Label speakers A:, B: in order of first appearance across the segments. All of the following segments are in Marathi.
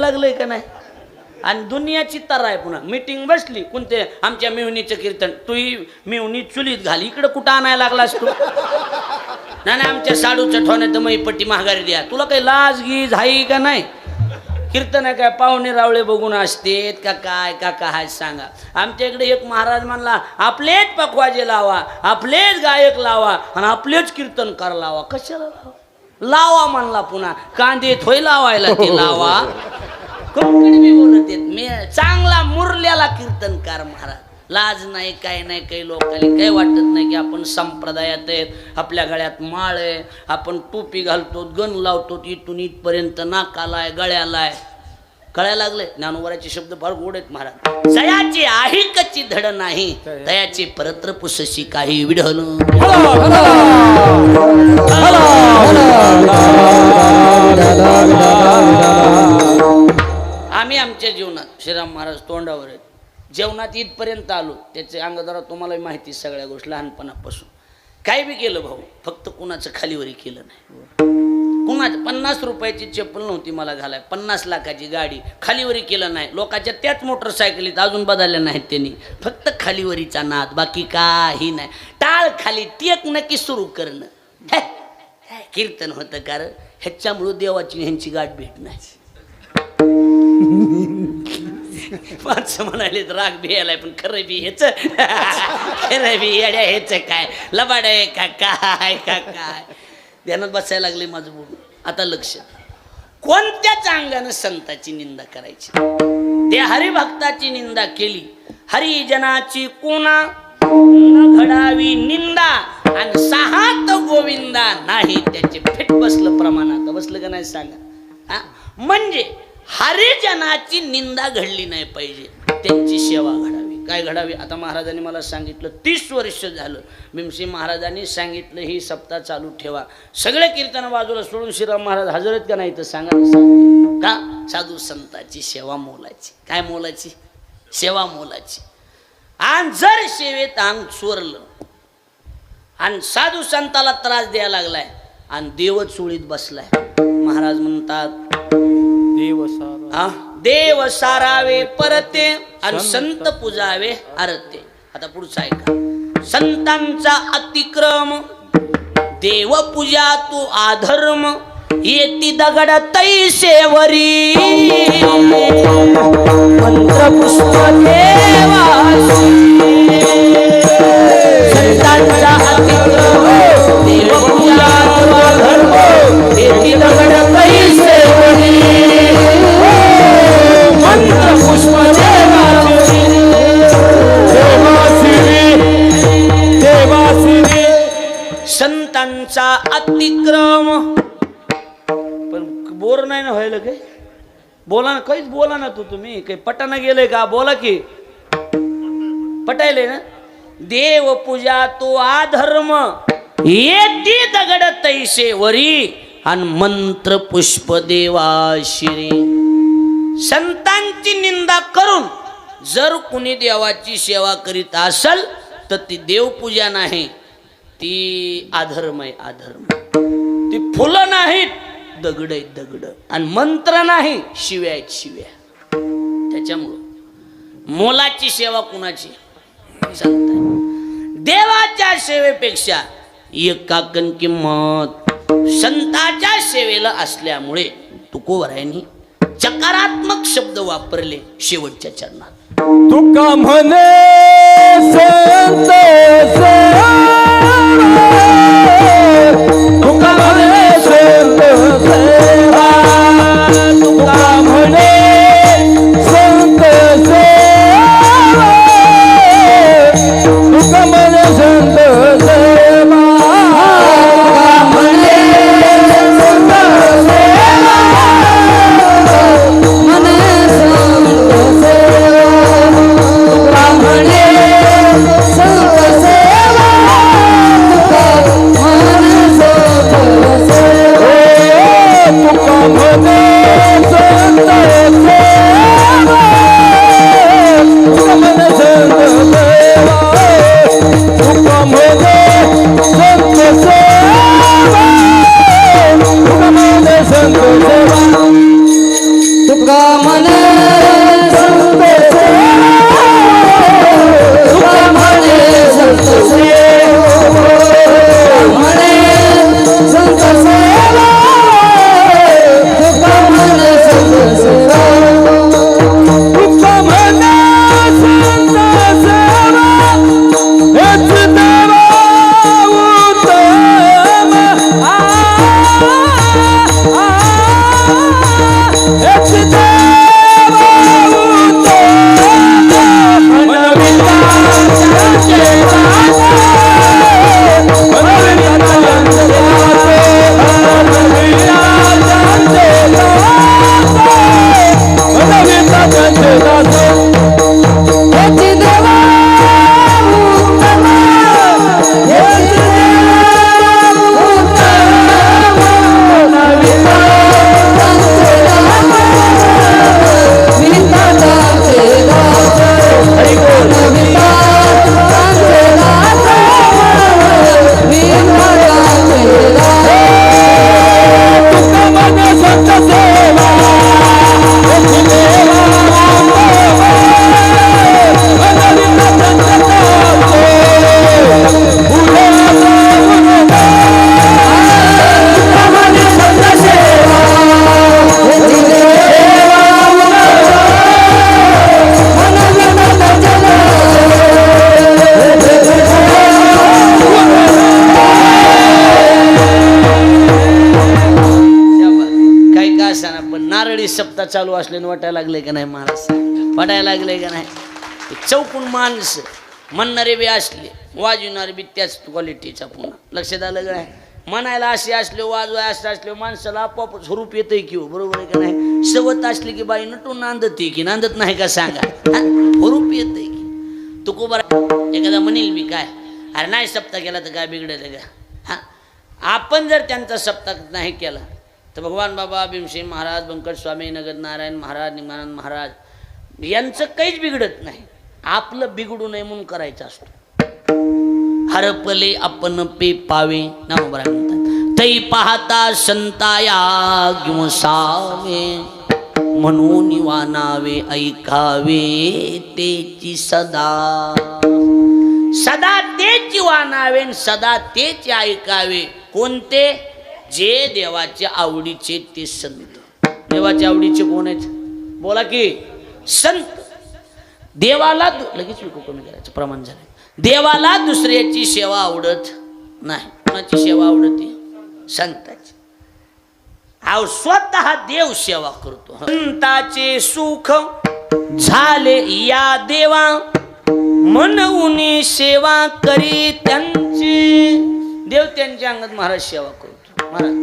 A: लागलंय का नाही? आणि दुनियाची तर आहे. पुन्हा मीटिंग बसली कोणते आमच्या मिवणीचं कीर्तन, तू मिवणी चुलीत घाल, इकडं कुठं आणायला लागलास तू? नाही आमच्या साडूचं ठोण्यात मग पट्टी महागारी द्या. तुला काही लाज गीज हाई का नाही? कीर्तन काय पाहुणे रावळे बघून असतेत का काय का काय सांगा. आमच्या इकडे एक महाराज म्हणला आपलेच पखवाजे लावा, आपलेच गायक लावा आणि आपलेच कीर्तनकार लावा. कशाला लावा? लावा म्हणला पुन्हा कांदे थोय लावायला ते लावा. कडकडे बोलत येत मी चांगला मुरल्याला कीर्तनकार महाराज. लाज नाही काय नाही. काही लोकांनी काही वाटत नाही की आपण संप्रदायात आहेत, आपल्या गळ्यात माळ आहे, आपण टोपी घालतो, गण लावतो, इथून इथपर्यंत नाकालाय गळ्यालाय. कळायला लागले ज्ञानोबराचे शब्द फार गोड आहेत महाराज. जयाची आहे कच्ची धड नाही, दयाचे परत्र पुसशी काही विढल. आम्ही आमच्या जीवनात श्रीराम महाराज तोंडावर आहेत. जेवणात इथपर्यंत आलो त्याचे अंगदारा तुम्हाला माहिती सगळ्या गोष्टी लहानपणापासून. काय बी केलं भाऊ, फक्त कुणाचं खालीवरी केलं नाही. कुणाचं 50 रुपयाची चप्पल नव्हती मला घालाय, 50 लाखाची गाडी खालीवरी केलं नाही. लोकांच्या त्याच मोटरसायकलीत अजून बदलल्या नाहीत त्यांनी. फक्त खालीवरीचा नाद, बाकी काही नाही. टाळ खाली टेक नक्की सुरू करणं. कीर्तन होतं कारण ह्याच्यामुळं देवाची ह्यांची गाठ भेट नाही. माणसं म्हणाले राग बी यायलाय, पण खरं बी हेच खरं बी येड्या हेच काय लबाड आहे का काय का काय. ध्यानात बसायला लागले माझं बोलून. आता लक्ष, कोणत्याच अंगानं संताची निंदा करायची? ते हरिभक्ताची निंदा केली, हरिजनाची कोणा घडावी निंदा, आणि सहात गोविंदा नाही त्याचे फेट बसलं प्रमाणात. बसलं का नाही सांगा? म्हणजे हरिजनाची निंदा घडली नाही पाहिजे, त्यांची सेवा घडावी. काय घडावी? आता महाराजांनी मला सांगितलं 30 वर्ष झालं भीमसिंह महाराजांनी सांगितलं ही सप्ताह चालू ठेवा. सगळे कीर्तन बाजूला सोडून श्रीराम महाराज हजर आहेत का नाही तर सांगा का? साधू संताची सेवा मोलाची. काय मोलाची? सेवा मोलाची. आणि जर सेवेत अंग चोरलं आणि साधू संताला त्रास द्यायला लागलाय आणि देवच चोळीत बसलाय, महाराज म्हणतात देव सारावे परते आणि संत पूजावे आरते. आता पुढचा ऐका. संतांचा अतिक्रम, देव पूजा तू आधर्म, येती दगड तैसेवरी, मंत्र पुष्प देवासी. संतांचा अतिक्रम, देव पूजा तू आधर्म, येती दगड तैसेवरी, मंत्र पुष्प देवासी. संतांचा अतिक्रम. पण बोर नाही ना व्हायला काय? बोला ना, काहीच बोला ना. तुम्ही काही पटाना गेले का? बोला की पटायले ना. देव पूजा तो आधर्म, येती दगड तैसे वरी, आणि मंत्र पुष्प देवाशिरी. संतांची निंदा करून जर कुणी देवाची सेवा करीत असल तर ती देवपूजा नाही, ती अधर्म आहे. अधर्म. ती फुलं नाहीत, दगड आहेत दगड. आणि मंत्र नाही, शिव्या आहेत शिव्या. त्याच्यामुळं मोलाची सेवा कुणाची? संत. देवाच्या सेवेपेक्षा एकाकन किंमत संताच्या सेवेला असल्यामुळे तुकोबरायांनी सकारात्मक शब्द वापरले शेवटच्या चरणात.
B: तुका म्हणे संत सेवा, तुका म्हणे संत सेवा, तुका म्हणे संत सेवा, तुका म्हणे संत सेवा, तुका म्हणे संत सेवा, म्हणे संत सेवा, तुका म्हणे संत सेवा, तुका म्हणे संत सेवा तुका म्हणे संत सेवा म्हणे संत सेवा तुका म्हणे संत सेवा तुका म्हणे संत सेवा हेच देवा उत्तम हेच देवा उत्तम मनविताचे
A: सप्ताह चालू असल्याने वाटायला लागले का नाही महाराज वाटायला लागले का नाही चौकून माणसं म्हणणारे बी असले वाजवणारे बी त्याच क्वालिटीचा पुन्हा लक्षात आलं का नाही म्हणायला असे असले वाजवाय असे असले माणसाला आपोआप स्वरूप येतंय की हो बरोबर आहे का नाही सवत असली की बाई नटून नांदते की नांदत नाही का सांगा स्वरूप येतंय की तू को बरं एखादा म्हणेल बी काय अरे नाही सप्ताह केला तर काय बिघडत का हा आपण जर त्यांचा सप्ताह नाही केला तर भगवान बाबा भीमसेन महाराज बंकट स्वामी नगद नारायण महाराज निमानंद महाराज यांचं काहीच बिघडत नाही आपलं बिघडू नये म्हणून करायचं असतो हरपले आपण पे पावे नामोबरा म्हणतात तै पाहता संताया गुमसावे म्हणून वानावे ऐकावे तेची सदा सदा तेची वानावे सदा तेची ऐकावे कोणते जे देवाच्या आवडीचे ते संत देवाच्या आवडीचे कोण आहेत बोला की संत देवाला लगेच विकू कमी करायचं प्रमाण झालं देवाला दुसऱ्याची सेवा आवडत नाही कोणाची सेवा आवडते संताची अहो स्वतः देव सेवा करतो संताचे सुख झाले या देवा म्हणून सेवा करी त्यांची देव त्यांच्या अंगात महाराज सेवा करतो महाराज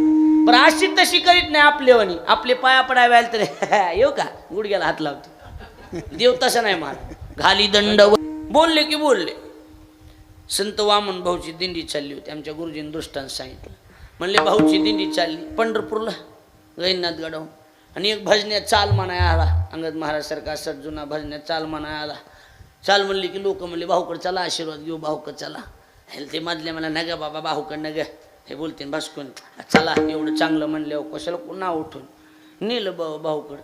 A: पण अशी तशी करीत नाही आपलेवानी आपले पाया पडायला तर येऊ का गुडघ्याला हात लावतो देव तसा नाही महाराज घाली दंड बोलले की बोलले संत वामन भाऊची दिंडी चालली होती आमच्या गुरुजींनी दृष्टांत सांगितलं म्हणले भाऊची दिंडी चालली पंढरपूरला गैनाथ गडावून आणि एक भजन्यात चाल म्हणाय आला अंगद महाराज सारखा जुना भजन्यात चाल म्हणाय आला चाल म्हणली की लोक म्हणले भाऊकड चला आशीर्वाद घेऊ भाऊकड चला ते मधले मला नग बाबा भाऊकड नग हे बोलते भास्कून चला एवढं चांगलं म्हणले कशाला पुन्हा उठून नेलं भाऊकड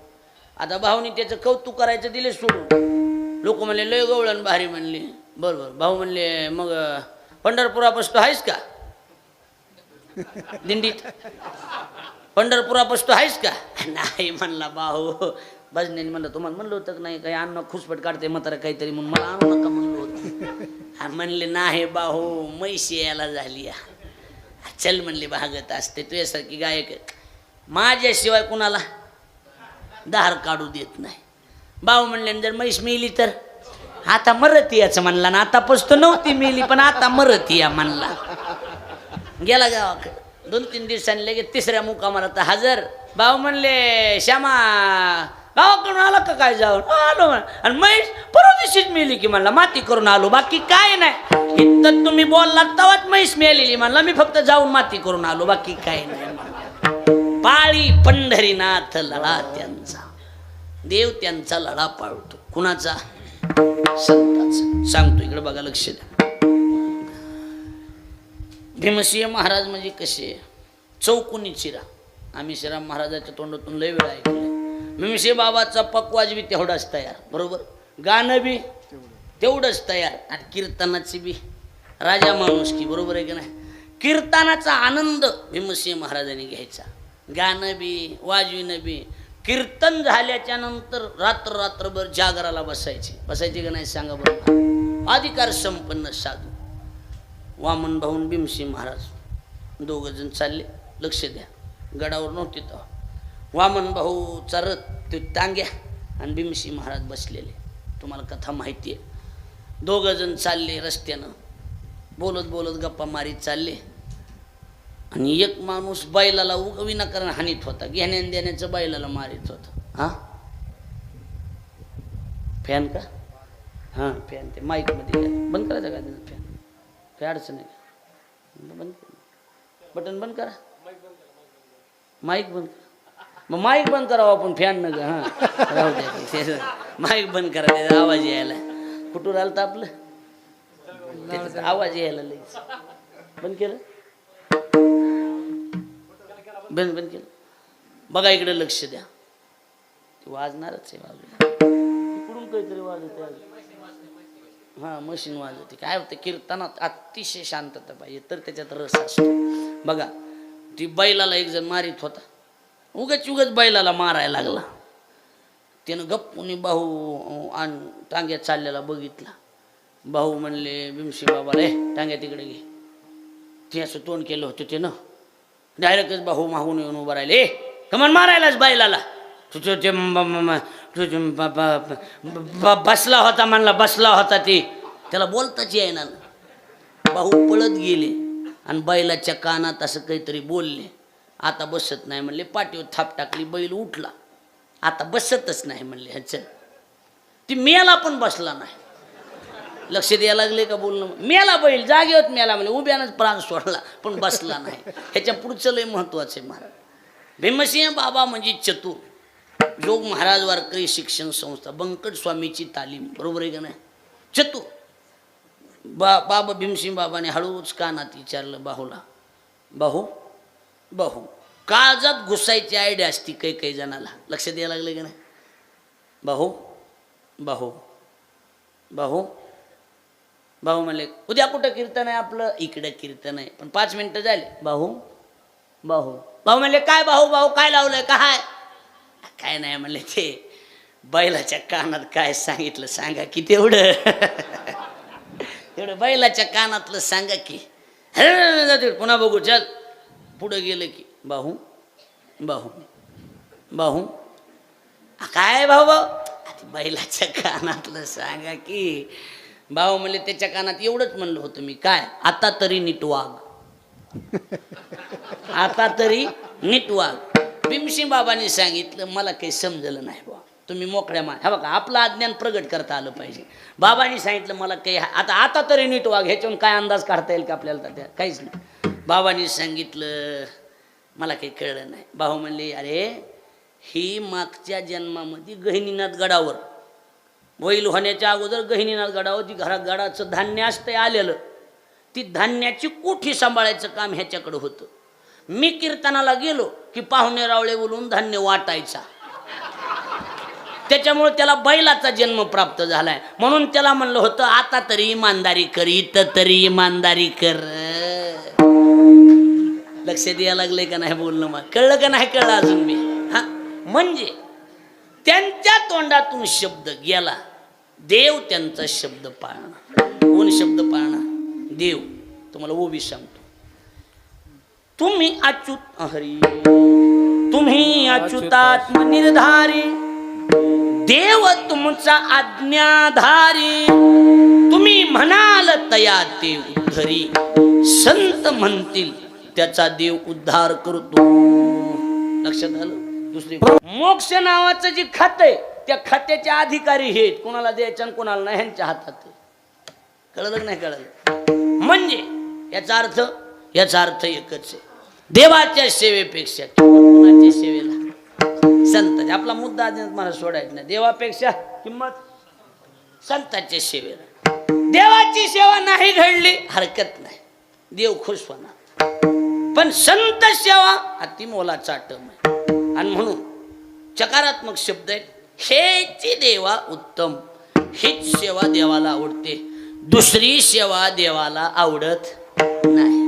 A: आता भाऊनी त्याचं कौतुक करायचं दिले सोडून लोक म्हणले लय गवळण भारी म्हणले बरोबर भाऊ म्हणले मग पंढरपुरापासून आहेस का दिंडीत पंढरपुरापासून आहेस का नाही म्हणला भाऊ भजनेने म्हणलं तुम्हाला म्हणलं होतं की नाही काही अन्न खुसपट काढते म्हातारा काहीतरी म्हणून मला आणू नका म्हणलं होतं म्हणले नाही भाऊ म्हैशी यायला झाली चल म्हणले भागत असते तुझ्यासारखी गायक माझ्याशिवाय कुणाला दार काढू देत नाही भाऊ म्हणले जर म्हैस मिली तर आता मरत याचं म्हणला ना आता पसतो नव्हती मिली पण आता मरत या म्हणला गेला गावाकडे 2-3 दिवसांनी लगेच तिसऱ्या मुकामाला तर हजर भाऊ म्हणले श्यामा गावाकडून आला का काय जाऊन आलो आणि म्हैस परवा दिवशीच मिली की म्हणला माती करून आलो बाकी काय नाही इथं तुम्ही बोलला तवाच म्हैस मिळालेली म्हणला मी फक्त जाऊन माती करून आलो बाकी काय नाही पाळी पंढरीनाथ लढा त्यांचा देव त्यांचा लढा पाळतो कुणाचा संताचा सांगतो इकडे बघा लक्ष द्या भीमसिंह महाराज म्हणजे कसे चौकोनी चिरा आम्ही श्रीराम महाराजाच्या तोंडातून लय वेळा ऐकले भीमसे बाबाचा पकवाज बी तेवढाच तयार, बरोबर, गाणं बी तेवढंच तयार, आणि कीर्तनाची बी राजा माणूस की, बरोबर आहे की नाही. कीर्तनाचा आनंद भीमसिंह महाराजांनी घ्यायचा, गाणं बी वाजविणं बी. कीर्तन झाल्याच्या नंतर रात्रभर जागराला बसायचे का नाही सांगा बरोबर. अधिकार संपन्न साधू वामन भाऊन भीमसिंह महाराज दोघं जण चालले. लक्ष द्या, गडावर नव्हते तेव्हा. वामन भाऊचा रथ ते टांग्या आणि भीमसिंह महाराज बसलेले, तुम्हाला कथा माहिती आहे. दोघं जण चालले रस्त्यानं, बोलत बोलत गप्पा मारीत चालले. आणि एक माणूस बैलाला विनाकारण हानीत होता, घेण्यान देण्याचं बैलाला मारित होता. हा फॅन का? हां फॅन, ते माईकमध्ये बंद करायचं का त्याचं फॅन? काय अडचण आहे? बंद, बटन बंद करा, माईक बंद करा. मग माईक बंद करावं आपण, फॅन नका. हां राहू द्या, माईक बंद करा, त्याचा आवाज यायला. कुठून आलं तर आपलं त्याचा आवाज यायला लगेच. बंद केलं, बंद केलं. बघा इकडे लक्ष द्या, ते वाजणारच आहे. इकडून काहीतरी वाजत आहे. हां मशीन वाजवते. काय होतं कीर्तनात अतिशय शांतता पाहिजे तर त्याच्यात रस असतो. बघा ती बैलाला एक जण मारित होता, उगाच बैलाला मारायला लागला. त्यानं गप्पून भाऊ आणि टांग्यात चाललेला बघितला. भाऊ म्हणले भीमसिंह बाबा रे टांग्या तिकडे घे. ते असं तोंड केलं होतं त्यानं. डायरेक्टच भाऊ मागून येऊन उभं राहिले. कमान मारायलाच बैलाला. बसला होता म्हणला, बसला होता ते, त्याला बोलताच येईना. भाऊ पळत गेले आणि बैलाच्या कानात असं काहीतरी बोलले. आता बसत नाही म्हणले. पाठीवर थाप टाकली, बैल उठला. आता बसतच नाही म्हणले. ह्याचं ती मेला पण बसला नाही. लक्ष द्यायला लागले का बोलणं. मेला बैल, जागेवर मेला म्हणले, उभ्यानंच प्राण सोडला पण बसला नाही. ह्याच्या पुढचं लय महत्वाचं आहे महाराज. भीमसिंह बाबा म्हणजे चतुर. जोग महाराज वारकरी शिक्षण संस्था, बंकट स्वामीची तालीम, बरोबर आहे का नाही. चतुर बाबा भीमसिंह बाबाने हळूच कानात विचारलं बाहूला, बाहू काळजात घुसायची आयडिया असती काही जणाला. लक्ष द्यायला लागले का नाही. भाऊ म्हणले उद्या कुठं कीर्तन आहे आपलं? इकडं कीर्तन आहे. पण 5 मिनिटं झाले. भाऊ म्हणले काय भाऊ काय लावलंय काय नाही म्हणले. ते बैलाच्या कानात काय सांगितलं सांगा की तेवढं बैलाच्या कानातलं सांगा की. पुन्हा बघू चल. पुढं गेलं की भाऊ काय भाऊ बैलाच्या कानातलं सांगा की. भाऊ म्हणले त्याच्या कानात एवढंच म्हणलं होतं मी, काय आता तरी नीट वाग. आता तरी नीट वाग. भीमसिंह बाबांनी सांगितलं मला काही समजलं नाही बा, तुम्ही मोकळ्या मान. हा बघा आपलं अज्ञान प्रगट करता आलं पाहिजे. बाबांनी सांगितलं मला काही आता तरी नीट वाग. ह्याच्यावरून काय अंदाज काढता येईल का आपल्याला? त्या काहीच नाही. बाबांनी सांगितलं मला काही कळलं नाही. भाऊ म्हणले अरे ही मागच्या जन्मामध्ये गहिनीनाथ गडावर वैल होण्याच्या अगोदर गहिनीनाथ गडावर ती गडाचं धान्य असतं आलेलं, ती धान्याची कोठी सांभाळायचं काम ह्याच्याकडं होतं. मी कीर्तनाला गेलो की पाहुणे रावळे बोलून धान्य वाटायचा. त्याच्यामुळे त्याला बैलाचा जन्म प्राप्त झालाय. म्हणून त्याला म्हणलं होतं आता तरी इमानदारी कर, इथं तरी इमानदारी कर. लक्ष द्यायला लागले का नाही बोलणं? मग कळलं का नाही कळलं अजून मी? हा म्हणजे त्यांच्या तोंडातून शब्द गेला, देव त्यांचा शब्द पाळणार. कोण शब्द पाळणार? देव. तुम्हाला ओबी सांगतो. तुम्ही अच्युत हरी, तुम्ही अच्युतात्म निर्धारी, देव तुमचा आज्ञाधारी. तुम्ही म्हणाल तया ते उद्धरी, संत म्हणतील त्याचा देव उद्धार करतो. लक्षात आलं? दुसरी मोक्ष नावाचं जे खातं आहे त्या खात्याचे अधिकारी हे कोणाला द्यायचं आणि कोणाला नाही ह्यांच्या हातात आहे. कळलं नाही कळलं? म्हणजे याचा अर्थ एकच आहे. देवाच्या सेवेपेक्षा कोणाच्या सेवेला? संतांच्या. आपला मुद्दा आज मला सोडायचा नाही. देवापेक्षा किंमत संतांच्या सेवेला. देवाची सेवा नाही घडली हरकत नाही, देव खुश होणार. पण संत सेवा अति मोलाचा आटम आहे. आणि म्हणून चकारात्मक शब्द आहे. हेची देवा उत्तम, हीच सेवा देवाला आवडते, दुसरी सेवा देवाला आवडत नाही.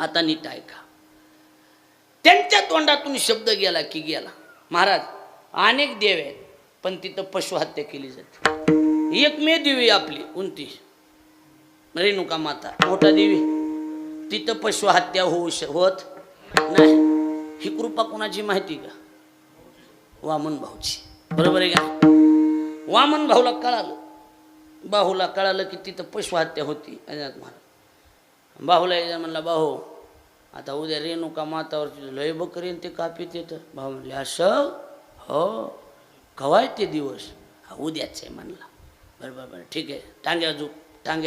A: आता नीट ऐका. त्यांच्या तोंडातून शब्द गेला की गेला. महाराज अनेक देव आहेत पण तिथं पशुहत्या केली जाते. एकमेव देवी आपली कोणती? रेणुका माता, मोठा देवी. तिथं पशुहत्या होत नाही. ही कृपा कोणाची माहिती का? वामन भाऊची. बरोबर आहे का? वामन भाऊला कळालं, बाहूला कळालं की तिथं पशुहत्या होती. बाहूला एकदा म्हणला, बाहू आता उद्या रेणुका मातावरची लय बकरी ते कापीत येतं. भाऊ म्हणले, असं? हो. कवाय ते दिवस? उद्याच आहे म्हणला. बरोबर ठीक आहे. टांग्या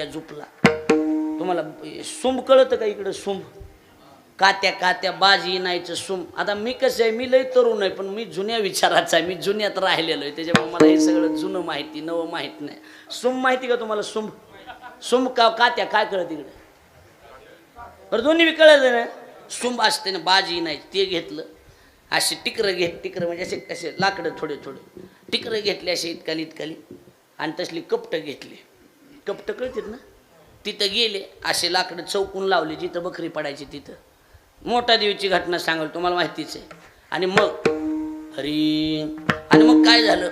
A: झुपला. तुम्हाला सुंब कळतं का इकडं? सुंब कात्या बाजी नाहीचं सुंब. आता मी कसं आहे, मी लय तरुण आहे पण मी जुन्या विचाराचा आहे, मी जुन्यात राहिलेलो आहे, त्याच्यामुळे मला हे सगळं जुनं माहिती, नवं माहीत नाही. सुंब माहिती का तुम्हाला? सुंब का कात्या काय कळत इकडे? बरं दोन्ही बी कळलं ना. सुंब असते ना, बाजी नाही, ते घेतलं. असे टिकरं म्हणजे असे कसे लाकडं थोडे टिकरं घेतले असे इतकाली आणि तसली कपटं घेतली. कपटं कळतात ना? तिथं गेले, असे लाकडं चौकून लावले जिथं बकरी पडायची तिथं. मोठा देवीची घटना सांगाल, तुम्हाला माहितीच आहे. आणि मग काय झालं?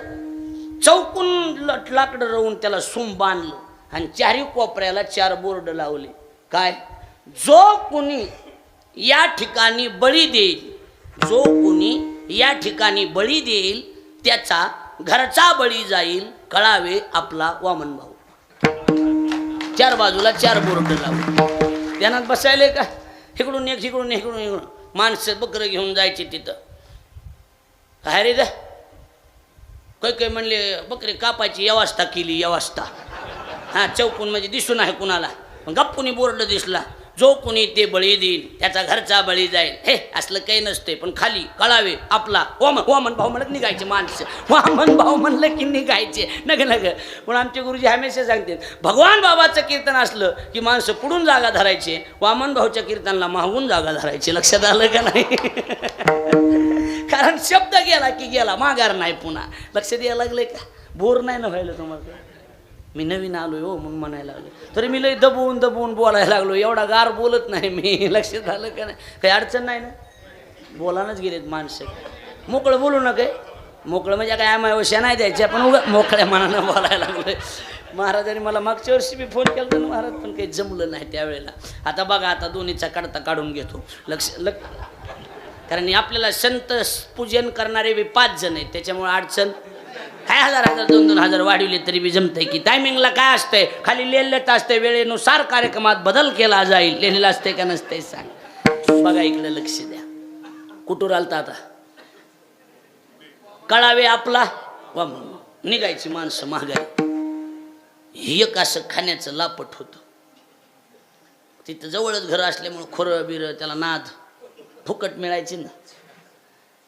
A: चौकून लाकडं रवून त्याला सुंब बांधलं आणि चारही कोपऱ्याला 4 बोर्ड लावले. काय? जो कुणी या ठिकाणी बळी देईल, जो कुणी या ठिकाणी बळी देईल त्याचा घरचा बळी जाईल, कळावे आपला वामन भाऊ. 4 बाजूला 4 बोर्ड लावले. ध्यानात बसायले का? इकडून इकडून माणसं बकरं घेऊन जायची तिथं. काय रे दा? काही म्हणले बकरी कापायची व्यवस्था केली. हा, चौकून म्हणजे दिसून आहे कुणाला. गप्पुनी बोर्ड दिसला, जो कोणी ते बळी देईल त्याचा घरचा बळी जाईल. हे असलं काही नसते, पण खाली कळावे आपला वामन भाऊ म्हणत निघायचे माणसं. वामन भाऊ म्हणलं की निघायचे. नग पण आमचे गुरुजी हमेशा सांगते, भगवान बाबाचं कीर्तन असलं की माणसं पुढून जागा धरायचे, वामन भाऊच्या कीर्तनाला मागून जागा धरायचे. लक्षात आलं का नाही? कारण शब्द गेला की गेला, माघार नाही पुन्हा. लक्ष द्यायला लागले का? बोर नाही ना व्हायला तुम्हाला? मी नवीन आलोय हो म्हणून म्हणायला लागलो, तरी मी लय दबवून बोलायला लागलो. एवढा गार बोलत नाही मी. लक्षात आलं का नाही? काही अडचण नाही ना? बोलानच गेलेत माणसं. मोकळं बोलू ना. काय मोकळं म्हणजे काय आम्हाला नाही द्यायच्या, पण उगा मोकळ्या मनानं बोलायला लागलोय. महाराजांनी मला मागच्या वर्षी मी फोन केला ना महाराज, पण काही जमलं नाही त्यावेळेला. आता बघा, आता दोन्हीचा काढून घेतो. कारण आपल्याला संत पूजन करणारे बी 5 जण आहेत, त्याच्यामुळे अडचण काय 1000 2,000 वाढवले तरी बी जमतंय की. टायमिंगला काय असतंय? खाली लिहिलेलं असतंय, वेळेनुसार कार्यक्रमात बदल केला जाईल. लिहिलेलं असतंय का नसतंय सांग. बघा इकडे लक्ष द्या. कुठून आलता आता? कळावे आपला निघायची माणसं महागाई. एक असं खाण्याचं लापट होतं तिथं. जवळच घर असल्यामुळे खोरं बिरं त्याला नाद फुकट मिळायची ना.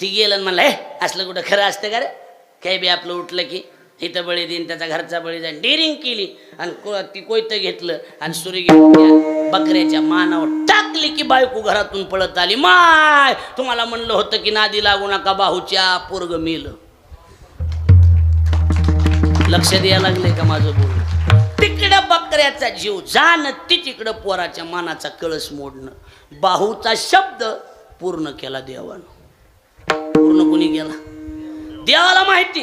A: ती गेलं म्हणलं, हे असलं कुठं खरं असतं का रे? काही बी आपलं उठलं की इथं बळी देईन, त्याचा घरचा बळी जाईन. डेरिंग केली आणि ती कोयतं घेतलं आणि सुरी घेतली, बकऱ्याच्या मानावर टाकली की बायको घरातून पळत आली. माय, तुम्हाला म्हणलं होतं की नादी लागू नका, बाहूच्या पोरग मेलं. लक्ष द्यायला लागले का माझं बोल? तिकडं बकऱ्याचा जीव जाणं, ती तिकडं पोराच्या मानाचा कळस मोडणं. बाहूचा शब्द पूर्ण केला देवानं. पूर्ण कोणी केला? देवाला माहिती.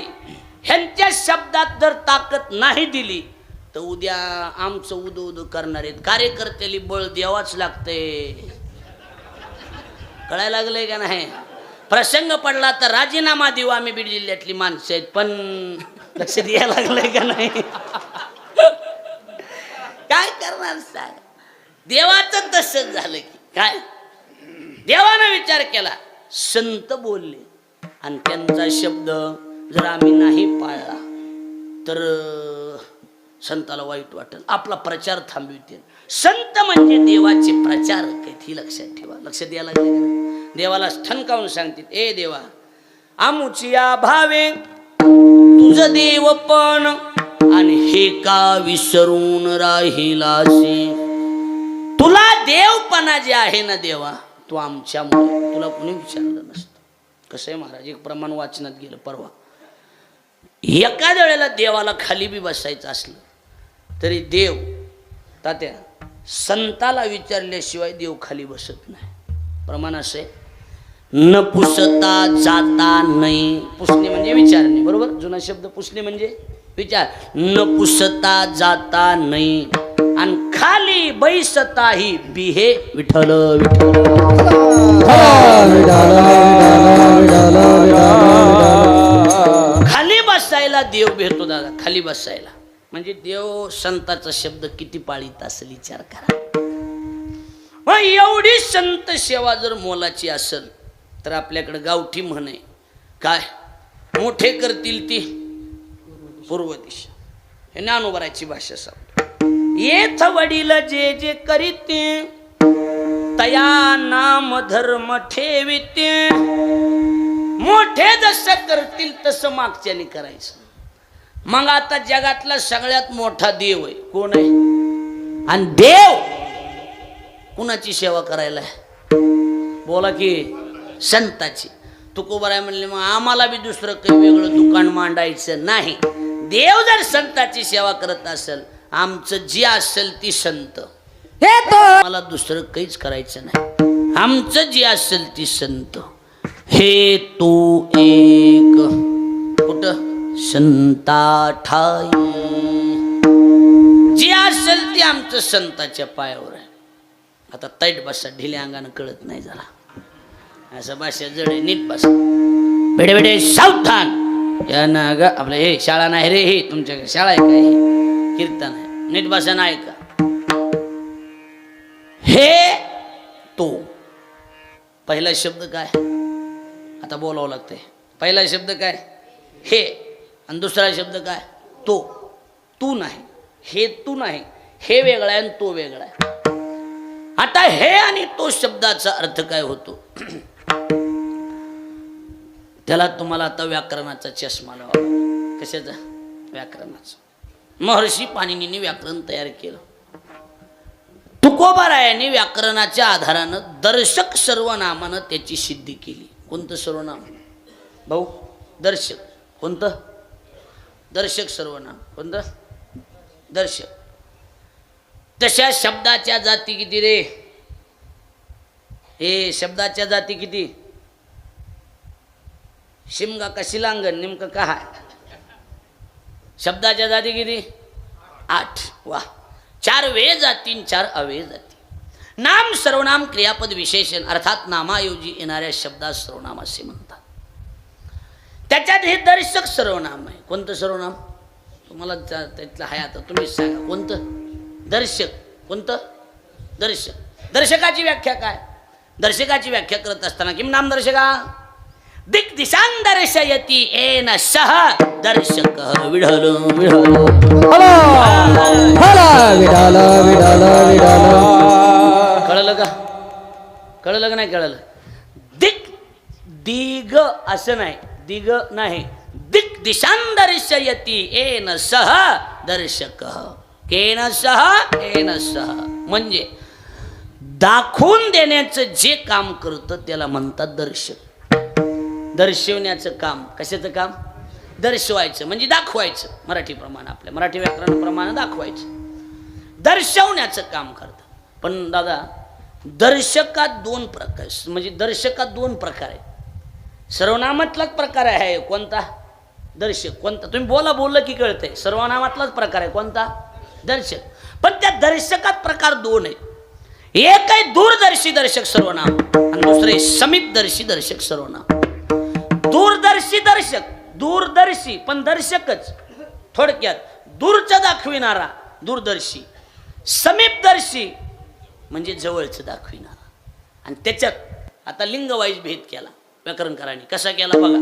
A: ह्यांच्या शब्दात जर ताकद नाही दिली तर उद्या आमचं उद करणार आहेत कार्यकर्त्याला. बळ द्यावाच लागते. कळायला लागलंय का नाही? प्रसंग पडला तर राजीनामा देऊ आम्ही बीड जिल्ह्यातली माणसं आहेत, पण लक्ष द्यायला लागलंय का नाही? काय करणार सांग? देवाचं तसंच झालं की काय? देवानं विचार केला, संत बोलले आणि त्यांचा शब्द जर आम्ही नाही पाळला तर संताला वाईट वाटेल, आपला प्रचार थांबवितील. संत म्हणजे देवाचे प्रचारक आहेत, ही लक्षात ठेवा. लक्ष द्यायला लागले. देवाला ठणकावून सांगतील, ए देवा, आमुचिया भावे तुझ देव पण आणि हे का विसरून राहिलासी. तुला देवपणा जे आहे ना देवा, तू आमच्यामुळे, तुला कोणी विचारलं नसतं. कसं आहे महाराज, एक प्रमाण वाचनात गेलं परवा, एखाद्या वेळेला देवाला खाली बी बसायचं असलं तरी देव तात्या संताला विचारल्याशिवाय देव खाली बसत नाही. प्रमाण असं आहे, न पुसता जाता नाही. पुसणे म्हणजे विचारणे, बरोबर, जुना शब्द पुसणे म्हणजे विचार. न पुसता जाता नाही आणि खाली बैसताही बिहे विठ्ठल विठ्ठल. खाली बसायला देव भेटतो दादा, खाली बसायला म्हणजे देव संताचा शब्द किती पाळीत असेल विचार करा. मग एवढी संत सेवा जर मोलाची असेल तर आपल्याकडे गावठी म्हण आहे काय, मोठे करतील ती पूर्व दिशा. हे ज्ञानोबाराची भाषा सांगतो. येथ वडील जे जे करीते तया नाम धर्म ठेविते. मोठे जसं करतील तसं मागच्याने करायचं. मग आता जगातला सगळ्यात मोठा देव आहे कोण आहे, आणि देव कुणाची सेवा करायला आहे, बोला की संताची. तुकोबाराय म्हणले मग आम्हाला बी दुसरं काही वेगळं दुकान मांडायचं नाही. देव जर संताची सेवा करत असेल, आमचं जी असेल ती संत, मला दुसरं काहीच करायचं नाही. आमचं जी असेल ती संत. हे तू एक कुठं संता ठाई, जी असेल ती आमचं संताच्या पायावर आहे. आता तैट बसा, ढिल्या अंगानं कळत नाही जरा, असं भाषा जडे, नीट बसा. बेडे बेडे सावधान. या ना ग आपलं हे शाळा नाही रे, हे तुमच्याकडे शाळा आहे काय, हे कीर्तन आहे, नीट बसा नाही का. हे तो पहिला शब्द काय, आता बोलावं लागतंय. पहिला शब्द काय हे, आणि दुसरा शब्द काय तो. तू नाही, हे तू नाही, हे वेगळा आहे आणि तो वेगळा आहे. आता हे आणि तो शब्दाचा अर्थ काय होतो त्याला तुम्हाला आता व्याकरणाचा चष्मा लावा. कशाचा, व्याकरणाचा. महर्षी पाणिनीने व्याकरण तयार केलं. तुकोबारायाने व्याकरणाच्या आधारानं दर्शक सर्वनामानं त्याची सिद्धी केली. कोणतं सर्वनाम भाऊ, दर्शक. कोणतं दर्शक सर्वनाम, कोणतं दर्शक. तशा शब्दाच्या जाती किती रे, हे शब्दाच्या जाती किती, शिमगा का शिलांगण नेमकं काय, शब्दाच्या जाती किती 8. वा, 4 वे जाती 4 अव्यय जाती. नाम सर्वनाम क्रियापद विशेषण अर्थात नामायोजी येणाऱ्या शब्दात सर्वनाम असे म्हणतात. त्याच्यात हे दर्शक सर्वनाम आहे. कोणतं सर्वनाम तुम्हाला त्यातलं आहे, आता तुम्हीच सांगा कोणतं दर्शक. कोणतं दर्शक. दर्शकाची व्याख्या काय, दर्शकाची व्याख्या करत असताना किम नाम दर्शका, दिक दिशां दर्शयती येन सह दर्शक विढल विढल. कळलं का, कळलं का नाही कळलं. दिक दिग असं नाही, दिग नाही, दिक दिशां दर्शयती येन सह दर्शक. केन सह येन सह म्हणजे दाखवून देण्याचं जे काम करतं त्याला म्हणतात दर्शक. दर्शवण्याचं काम, कशाचं काम, दर्शवायचं म्हणजे दाखवायचं. मराठी प्रमाण, आपल्या मराठी व्याकरणाप्रमाणे दाखवायचं, दर्शवण्याचं काम करतं. पण दादा दर्शकात 2 प्रकार, म्हणजे दर्शकात 2 प्रकार आहेत. सर्वनामातलाच प्रकार आहे कोणता दर्शक, कोणता तुम्ही बोललं की कळतंय. सर्वनामातलाच प्रकार आहे कोणता दर्शक. पण त्या दर्शकात प्रकार 2 आहेत. एक आहे दूरदर्शी दर्शक सर्वनाम आणि दुसरे समीपदर्शी दर्शक सर्वनाम. दूरदर्शी दर्शक, दूरदर्शी पण दर्शकच, थोडक्यात दूरचं दाखविणारा दूरदर्शी. समीपदर्शी म्हणजे जवळचं दाखविणारा. आणि त्याच्यात आता लिंग वाईज भेद केला व्याकरणकारांनी. कसा केला बघा.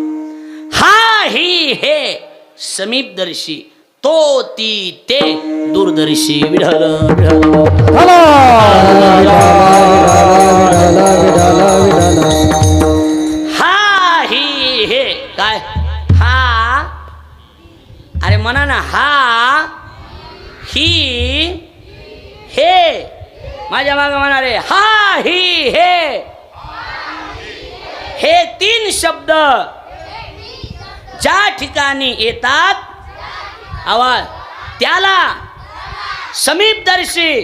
A: हा ही हे समीपदर्शी, तो ती ते दूरदर्शी विढल विढल. हा ही हे काय, हा अरे म्हणा ना, हा ही हे, माझ्या मागे म्हणा रे, हा ही हे, हे तीन शब्द ज्या ठिकाणी येतात आवाज त्याला समीपदर्शी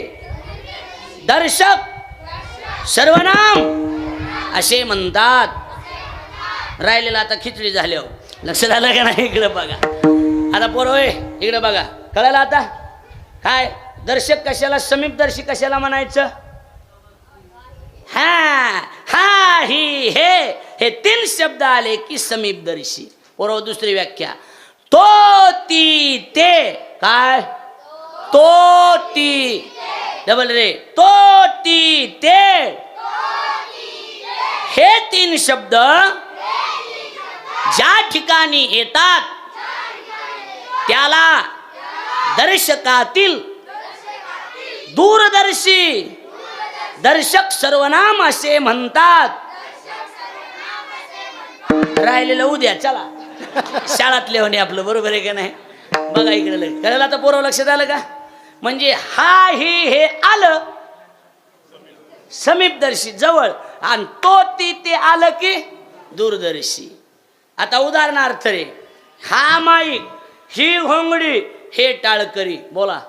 A: दर्शक सर्वनाम असे म्हणतात. राहिलेला आता खिचडी झाली हो. लक्षात आलं का नाही? इकडे बघा आता पोरोय, इकडे बघा. कळलं आता काय दर्शक कशाला समीपदर्शी कशाला म्हणायचं? हा हा ही हे तीन शब्द आले की समीपदर्शी. पोरो दुसरी व्याख्या तो ती ते काय तो ती डबल रे तो ती ते हे तीन शब्द ज्या ठिकाणी येतात त्याला दर्शकातील दूरदर्शी दर्शक सर्वनाम असे म्हणतात. राहिलेलं उद्या चला शाळातले होणे आपलं. बरोबर आहे का नाही? बघा इकडे कळलं आता पोरं लक्षात आलं का? म्हणजे हा ही हे आलं समीपदर्शी जवळ आणि तो ती ते आलं की दूरदर्शी. आता उदाहरणार्थ रे हा माईक ही घोंगडी हे टाळकरी बोला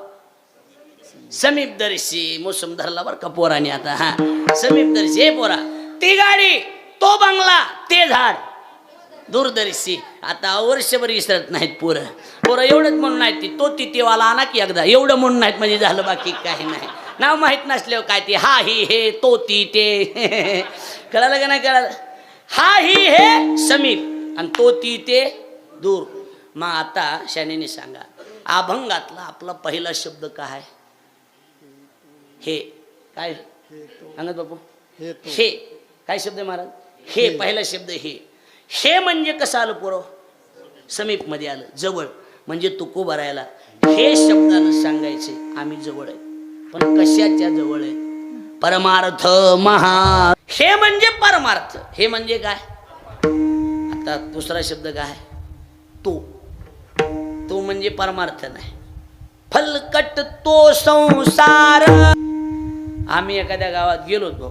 A: समीपदर्शी. मोसम धरला बरं का पोराने आता. हा समीपदर्शी हे पोरा. ती गाडी तो बंगला ते झाड दूरदर्शी. आता वर्षभर विसरत नाहीत पोरं. पोरं एवढंच म्हणून नाहीत ती तो तिथेवाला आणा की एकदा एवढं म्हणून नाहीत म्हणजे झालं, बाकी काही नाही. नाव माहीत नसल्यावर काय ते हा ही हे तो ती ते कळालं का नाही? कळालं? हा ही हे समीप आणि तो ती ते दूर. मग आता शानेने सांगा अभंगातला आपला पहिला शब्द काय? हे काय सांगत बापू? हे काय शब्द आहे महाराज? हे पहिला शब्द हे म्हणजे कसं आलं पोरं? समीप मध्ये आलं, जवळ. म्हणजे तुको भरायला हे शब्दानं सांगायचे आम्ही जवळ आहे. पण कशाच्या जवळ आहे? परमार्थ महा. हे म्हणजे परमार्थ. हे म्हणजे काय? आता दुसरा शब्द काय? तो म्हणजे परमार्थ नाही. फलकट तो संसार. आम्ही एखाद्या गावात गेलो भाऊ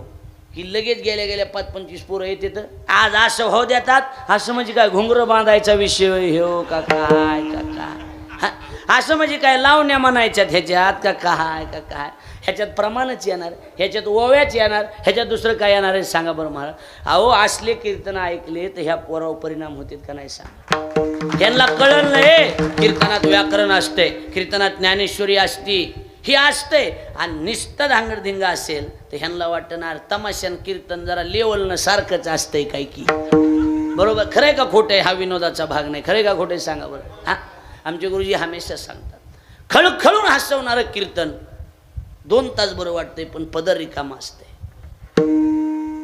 A: की लगेच गेल्या 5-25 पोरं येते तर आज असं हो देतात. असं म्हणजे काय घुंगरं बांधायचा विषय हो का काय का काय? असं म्हणजे काय लावण्या म्हणायच्यात ह्याच्यात का काय का काय? ह्याच्यात प्रमाणच येणार, ह्याच्यात ओव्याच येणार, ह्याच्यात दुसरं काय येणार आहे सांगा बरं महाराज? अहो असले कीर्तन ऐकले तर ह्या पोरावर परिणाम होतात का नाही सांगा? यांना कळलं नाही कीर्तनात व्याकरण असते, कीर्तनात ज्ञानेश्वरी असती ही असते. आणि निस्तं धांगडधिंगा असेल तर ह्यांना वाटणार तमाशान कीर्तन जरा लेवलनं सारखंच असतंय काय की. बरोबर खरंय का खोटं आहे? हा विनोदाचा भाग नाही. खरंय का खोटं सांगा बरं? हा आमचे गुरुजी हमेशा सांगतात खळखळून हसवणारं कीर्तन 2 तास बरं वाटतंय पण पदर रिकामा असते.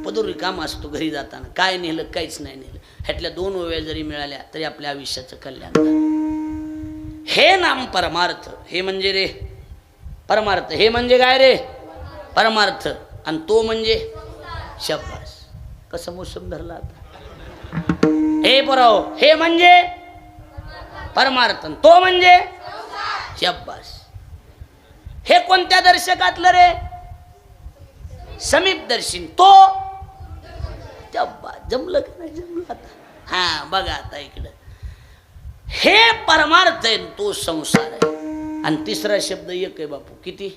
A: पदर रिकामा असतो घरी जाताना. काय नेलं? काहीच नाही नेलं. ह्यातल्या 2 ओव्या जरी मिळाल्या तरी आपल्या आयुष्याचं कल्याण झालं. हे नाम परमार्थ. हे म्हणजे रे परमार्थ. हे म्हणजे काय रे? परमार्थ. आणि तो म्हणजे शब्बास. कसं मोसम धरला आता? हे बरोबर. हे म्हणजे परमार्थ, तो म्हणजे शब्बास. हे कोणत्या दर्शकातलं रे? समीपदर्शी. तो शब्बास. जमलं का नाही? जमलं आता. हा बघा आता इकडं हे परमार्थ आहे, तो संसार आहे. आणि तिसरा शब्द एक आहे बापू. किती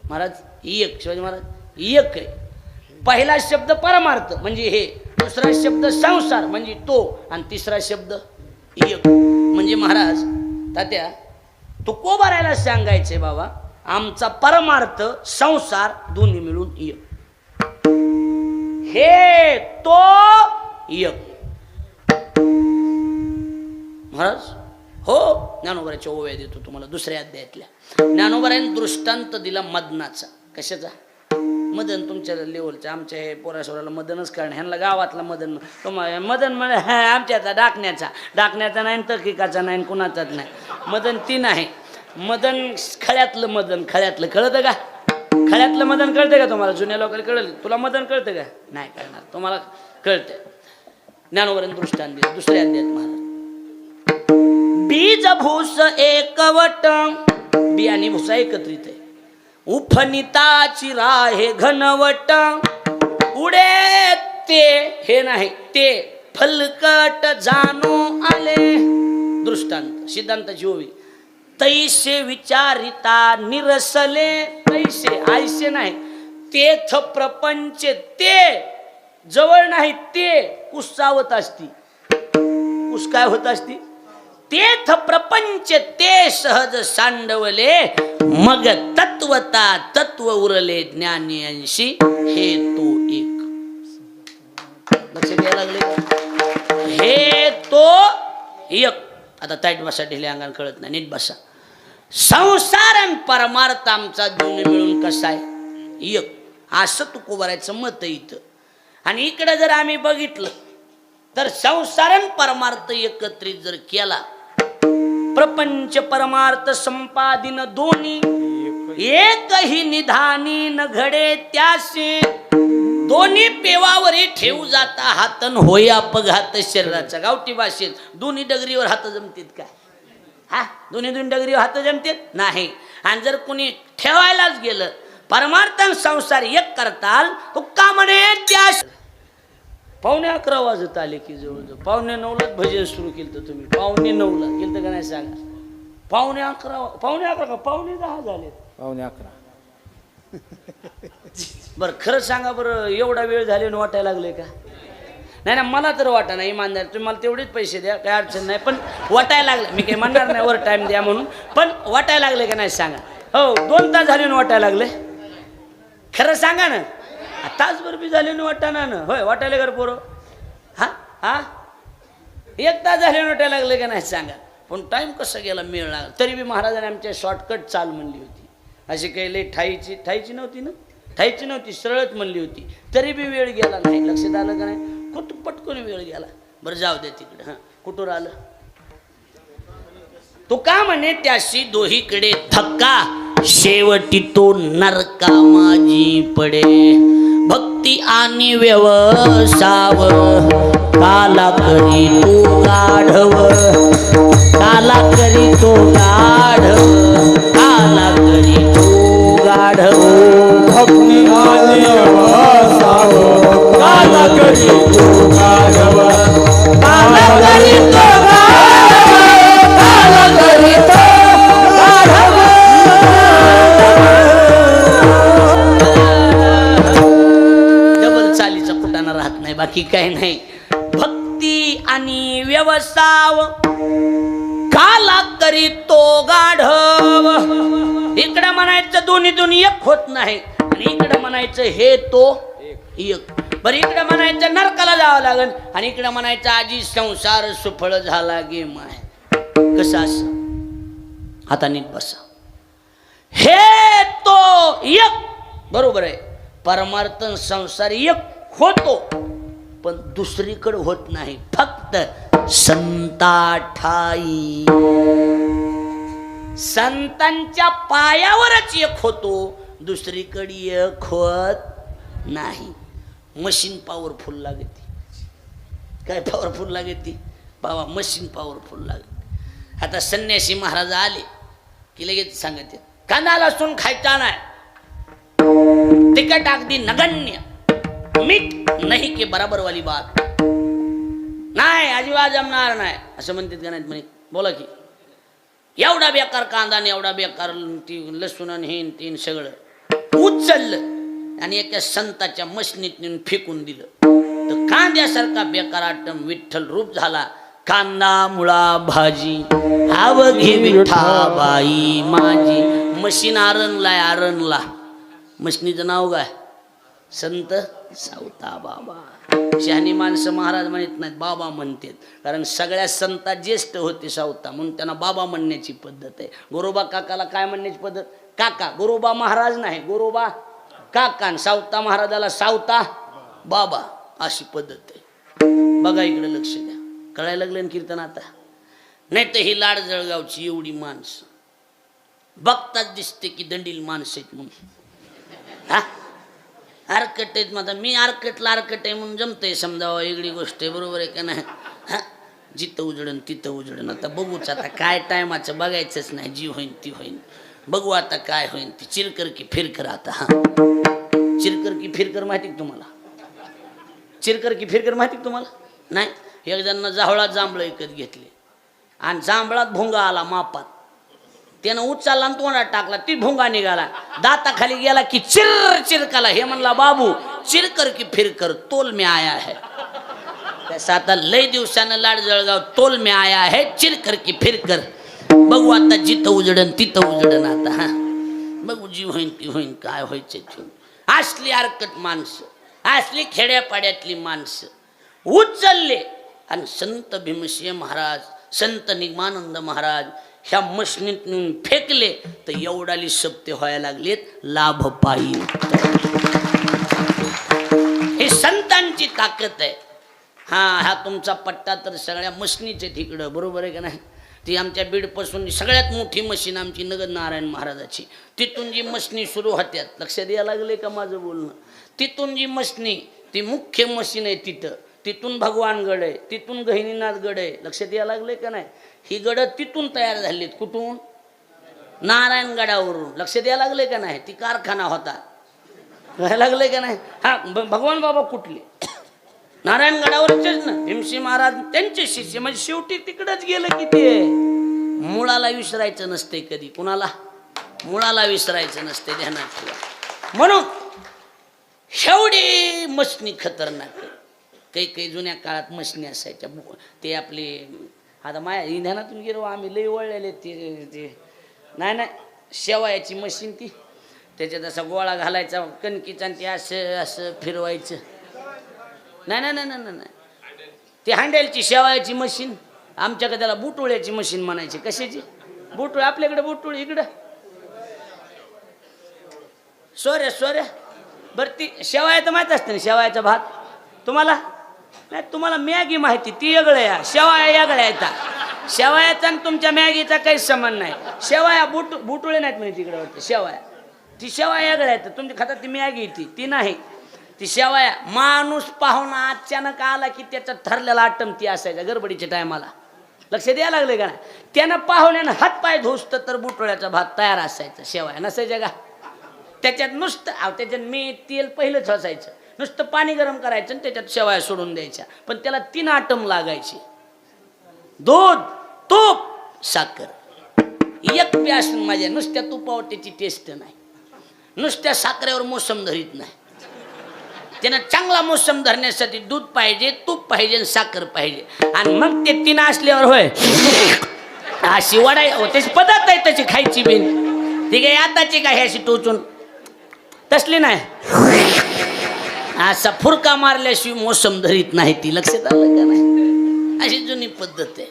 A: महाराज? एक. शिवाजी महाराज एक आहे. पहिला शब्द परमार्थ म्हणजे हे, दुसरा शब्द संसार म्हणजे तो, आणि तिसरा शब्द एक. म्हणजे महाराज तात्या तुको भरायला सांगायचे बाबा आमचा परमार्थ संसार दोन्ही मिळून एक. हे तो एक. महाराज हो ज्ञानोबराच्या ओव्या देतो तुम्हाला दुसऱ्या अध्यायातल्या. ज्ञानोबराने दृष्टांत दिला मदनाचा. कशाचा? मदन तुमच्या लेवलचा. आमच्या हे पोरासोराला मदनच कारण ह्यांना गावातला मदन. मदन म्हणे आमच्याचा डाकण्याचा नाही, तर्किकाचा नाही, कुणाचाच नाही. मदन 3 आहे. मदन खळ्यातलं मदन. खळ्यातलं कळतं का? खळ्यातलं मदन कळतं का तुम्हाला? जुन्या लोकांना कळलं. तुला मदन कळतं का? नाही कळणार. तुम्हाला कळतंय. ज्ञानोबराने दृष्टांत दिलं दुसऱ्या अध्यायात. महाराज बीज भूस एकवट. बी आणि भुसा एकत्रित आहे. उफनिताची राहे घनवट. उडे ते हे नाही ते फलकट जाणू आले. दृष्टांत सिद्धांताची ओवी. तैसे विचारिता निरसले. तैसे आयसे नाही. तेथ प्रपंच ते जवळ नाही. ते कुसावत असती. कुस काय होत असती. तेथ प्रपंच ते सहज सांडवले. मग तत्वता तत्व उरले ज्ञानियांशी हे तो एक. लक्ष द्यायला लागले. हे तो एक. आता ताईट बसा, ढिले अंगान कळत नाही, नीट बसा. संसार आणि परमार्थ आमचा दोन्ही मिळून कसा आहे एक. असं तुकोबारायचं मत इथं. आणि इकडे जर आम्ही बघितलं तर संसार आणि परमार्थ एकत्रित जर केला, प्रपंच परमार्थ संपादिन दोन्ही एकही निधानी न घडे त्यासे. दोन्ही पेवावरी ठेवू जाता हातन होय अपघात शरीराचा. गावठी भाषेत दोन्ही डगरीवर हात जमतील काय. हा दोन्ही डगरीवर हात जमतील नाही. आणि जर कोणी ठेवायलाच गेलं परमार्थ संसार एक करताल तो का म्हणे त्या. 11:15 वाजत आले की जवळजवळ 9:45 भजन सुरू केलं तर तुम्ही 9:45 केलं का नाही सांगा. 11:15 का 10:15 झाले.
B: 11:15.
A: बरं खरं सांगा बरं, एवढा वेळ झाले वाटायला लागले का. नाही ना मला तर वाटा नाही इमानदार. तुम्ही मला तेवढेच पैसे द्या, काही अडचण नाही. पण वाटायला लागले. मी काही म्हणणार नाही वर टाइम द्या म्हणून, पण वाटायला लागले का नाही सांगा. हो 2 तास झाले वाटायला लागले. खरं सांगा ना. तासभर बी झाले वाटाणा ना. होय वाटायला कर पोरं. हा हा 1 तास झाले वाटायला लागले का नाही सांगा. पण टाइम कसा गेला मेळ लागला. तरी बी महाराजांनी आमच्या शॉर्टकट चाल म्हणली होती. अशी काही लई ठाईची नव्हती ना. ठाईची नव्हती, सरळच म्हणली होती. तरी बी वेळ गेला नाही. लक्षात आलं का नाही. कुठं पटकन वेळ गेला. बरं जाऊ दे तिकडे. हां कुठून आलं तो का म्हणे त्याशी दोहीकडे थक्का शेवटी तो नरका माझी पडे. भक्ती आणि व्यवसाव काला करी तो गाढव. काला करी तो गाढव. काला करी तो गाढव.
B: भक्ती आणि व्यवसाव काला करी तो गाढव.
A: काला करी तो गाढव. काला करी तो गाढव. डबल चालीचा कुटाणा राहत नाही, बाकी काही नाही. भक्ती आणि व्यवसाव काला करी तो गाढव. इकडं म्हणायचं दोन्ही एक होत नाही आणि इकडं म्हणायचं हे तो एक. बरं इकडं म्हणायचं नरकाला जावं लागेल आणि इकडं म्हणायचं आजी संसार सुफळ झाला गे माय. कसं असं. आता नीट बसा. हे तो एक बरोबर आहे. परमार्थ संसार एक होतो पण दुसरीकडे होत नाही. फक्त संता ठाई संतांच्या पायावरच एक होतो, दुसरीकडे एक होत नाही. मशीन पॉवरफुल लागते. काय पॉवरफुल लागते बाबा. मशीन पॉवरफुल लागते. आता संन्यासी महाराज आले की लगेच सांगते कांदा लसूण खायचा नाही. तिखट अगदी नगण्य. मीठ नाही की बराबर वाली बात नाही. अजिबात जमणार नाही असं म्हणतात का नाहीत म्हणे. बोला की एवढा बेकार कांदा आणि एवढा बेकार लसूण आणि हे तीन सगळं उचललं आणि एका संताच्या मशनीत नेऊन फेकून दिलं तर कांद्यासारखा बेकार आटम विठ्ठल रूप झाला. कांदा मुळा भाजी अवघी विठाबाई माझी. मशीन आरणला. मशनीचं नाव काय संत सावता बाबा. शहाणी माणसं महाराज म्हणत नाहीत बाबा म्हणतात, कारण सगळ्या संता ज्येष्ठ होते सावता म्हणून त्यांना बाबा म्हणण्याची पद्धत आहे. गोरोबा काकाला काय म्हणण्याची पद्धत काका. गोरोबा महाराज नाही, गोरोबा काका. सावता महाराजाला सावता बाबा अशी पद्धत आहे. बघा इकडे लक्ष द्या. कळायला लागलं ना कीर्तन आता. नाही तर ही लाड जळगावची एवढी माणसं बघताच दिसते की दंडील माणसं आहेत म्हणून. हा आरकट आहेत. माझा मी आरकटला आरकट आहे म्हणून जमतंय समजावं. वेगळी गोष्ट आहे. बरोबर आहे का नाही. हा जिथं उजडन तिथं उजडन. आता बघूच. आता काय टायमाचं बघायचंच नाही. जी होईन ती होईन. बघू आता काय होईन ती. चिरकर की फिरकर. आता हा चिरकर की फिरकर माहिती का तुम्हाला. चिरकर की फिरकर माहिती का तुम्हाला? नाही. एक जणांना जांभळात जांभळं विकत घेतले आणि जांभळात भोंगा आला मापात. त्यानं उचलला आणि तोंडात टाकला, ती भोंगा निघाला. दाताखाली गेला की चिरकाला. हे म्हणला बाबू चिरकर की फिरकर तोल में आया है. त्याचा आता लय दिवसानं लाड जळगाव तोल में आया है चिरकर की फिरकर. बघू आता जिथं उजडन तिथं उजडन. आता हा बघू जी होईन ती होईन, काय व्हायचं. असली हरकत माणसं, असली खेड्यापाड्यातली माणसं उचलले आणि संत भीमसेन महाराज, संत निगमानंद महाराज ह्या मशनीत नेऊन फेकले तर एवढाली सप्ते व्हायला लागलेत लाभ पायी. हे संतांची ताकद आहे. हा तुमचा पट्टा तर सगळ्या मशनीचे तिकडं, बरोबर आहे का नाही? ती आमच्या बीडपासून सगळ्यात मोठी मशीन आमची नगद नारायण महाराजाची. तिथून जी मशनी सुरू होत्यात, लक्ष द्यायला लागले का माझं बोलणं? तिथून जी मशनी, ती मुख्य मशीन आहे तिथून भगवान गड आहे, तिथून गहिनीनाथ गड आहे. लक्ष द्यायला लागले का नाही? ही गड तिथून तयार झालीत. कुठून? नारायण गडावरून. लक्ष द्यायला लागले का नाही? ती कारखाना होता. व्हायला लागले का नाही? हा भगवान बाबा कुठले? नारायण गडावरचेच ना. भीमसेन महाराज त्यांचे शिष्य, म्हणजे शेवटी तिकडच गेलं की ते मुळाला विसरायचं नसते कधी. कुणाला? मुळाला विसरायचं नसते, ध्यानात ठेवा. म्हणून एवढी मशनी खतरनाक आहे. काही जुन्या काळात मशनी असायच्या. ते आपले आता माया इंधनातून गेलो आम्ही, लई वळलेले. ते नाही शेवायाची मशीन, ती त्याच्यात असा गोळा घालायचा कणकीचा आणि ते असं फिरवायचं. नाही ती हांडेलची शेवायाची मशीन. आमच्याकडे त्याला बुटोळ्याची मशीन म्हणायची. कशाची? बुटोळ. आपल्याकडे बुटोळ, इकडं सोऱ्या. बरं ती शेवाया तर माहीत असते ना, शेवायाचा भात तुम्हाला नाही. तुम्हाला मॅगी माहिती, ती वेगळं आहे. शेवाया वेगळ्या येतात. शेवायाचा आणि तुमच्या मॅगीचा काही संबंध नाही. शेवाया बुटोळे नाहीत म्हणजे तिकडे वाटतं. शेवाया ती शेवाया वेगळ्या येतात. तुमच्या खातात ती मॅगी ती नाही. ती शेवाया माणूस पाहुणा अचानक आला की त्याचा ठरलेला आटम ती असायचा गडबडीच्या टायमाला. लक्ष द्यायला लागले का नाही? त्यानं पाहुण्यानं हातपाय धुसतं तर बुटोळ्याचा भात तयार असायचा. शेवाया नसायच्या का? त्याच्यात नुसतं त्याच्यात मीठ तेल पहिलंच असायचं. नुसतं पाणी गरम करायचं आणि त्याच्यात शेवाया सोडून द्यायच्या. पण त्याला 3 आटम लागायचे: दूध, तूप, साखर. एक प्यास माझ्या नुसत्या तुपावर त्याची टेस्ट नाही, नुसत्या साखरेवर मोसम धरीत नाही. त्यानं चांगला मोसम धरण्यासाठी दूध पाहिजे, तूप पाहिजे, साखर पाहिजे. आणि मग ते 3 असल्यावर होय अशी वडाय त्याची पदार्थ आहे त्याची खायची बिन. ती काही आताची काय अशी टोचून तसली नाही. असा फुरका मारल्याशिवाय मोसम धरीत नाही ती. लक्षात आलं का नाही? अशी जुनी पद्धत आहे.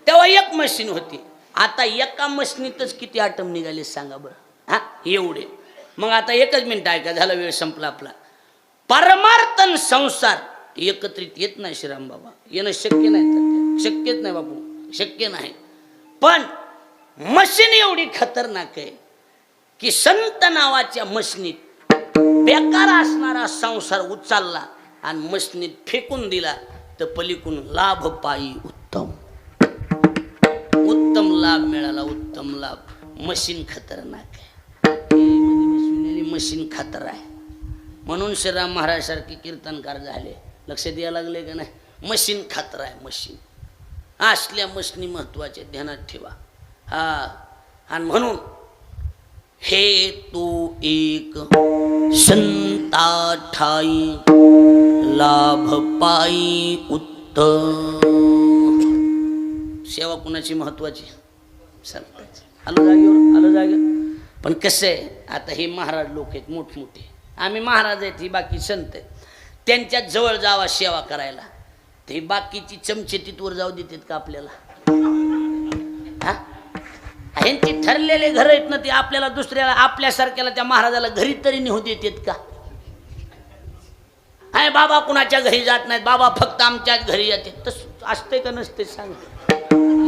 A: तेव्हा एक मशीन होती. आता एका मशीनीतच किती आटम निघाले सांगा बरं? हा एवढे. मग आता एकच मिनिट ऐका, झाला वेळ संपला आपला. परमार्थन संसार एकत्रित येत नाही श्रीराम बाबा. येणं शक्य नाही. शक्यच नाही बापू, शक्य नाही. पण मशीन एवढी खतरनाक आहे की संत नावाच्या मशनीत बेकार असणारा संसार उचलला आणि मशनीत फेकून दिला तर पलीकडून लाभ पायी उत्तम लाभ मिळाला. उत्तम लाभ. मशीन खतरनाक आहे. मशीन खतर आहे. म्हणून श्रीराम महाराज सारखे कीर्तनकार झाले. लक्ष द्यायला लागले का नाही? मशीन खतर आहे. मशीन असल्या मशनी महत्वाचे, ध्यानात ठेवा. हा आणि म्हणून हे तू एक संता ठाई लाभ पायी उत्तम. सेवा कुणाची महत्वाची? संतांची. आलं जागेवर. पण कसं आहे, आता हे महाराज लोक आहेत मोठमोठे, आम्ही महाराज आहेत, ही बाकी संत आहेत. त्यांच्या जवळ जावा सेवा करायला, ते बाकीची चमचे तिथवर जाऊ देतात का आपल्याला? हा, ह्यांची ठरलेले घर आहेत ना, ते आपल्याला दुसऱ्याला आपल्यासारख्याला त्या महाराजाला घरी तरी नेऊ देतात का? आहे बाबा कुणाच्या घरी जात नाहीत, बाबा फक्त आमच्याच घरी येते. तसं असतंय का नसते सांग?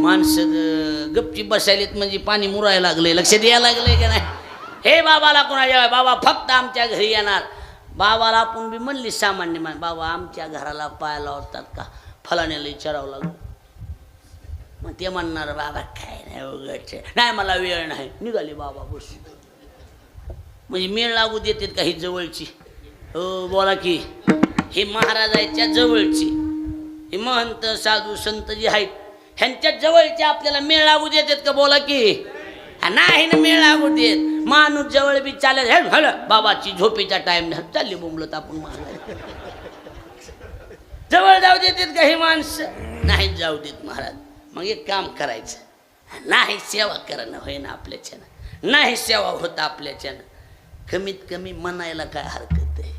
A: माणसं गपची बसायलेत म्हणजे पाणी मुरायला लागले. लक्ष द्यायला लागले का नाही? हे बाबाला कुणाच्या, बाबा फक्त आमच्या घरी येणार. बाबाला आपण बी म्हणली सामान्य मान, बाबा आमच्या घराला पाय लावतात का? फलाण्याला विचारावं लागलं. मग ते म्हणणार बाबा काय नाही उघडचे, नाही मला वेळ नाही, निघाले बाबा बस. म्हणजे मेळ लागू देतात काही जवळची. हो बोला की, ही महाराजाच्या जवळची, ही महंत साधू संत जी आहेत ह्यांच्या जवळचे आपल्याला मेळ लागू देतात का? बोला की नाही ना, मेळ लागू देत. माणूस जवळ बी चालेल, हे झालं बाबाची झोपेचा टाइम चालली बोंबलत आपण महाराज जवळ जाऊ देतात का ही माणसं? नाही जाऊ देत महाराज. मग एक काम करायचं, नाही सेवा करणं होय ना आपल्याच्यानं, नाही सेवा होत आपल्याच्यानं, कमीत कमी म्हणायला काय हरकत आहे?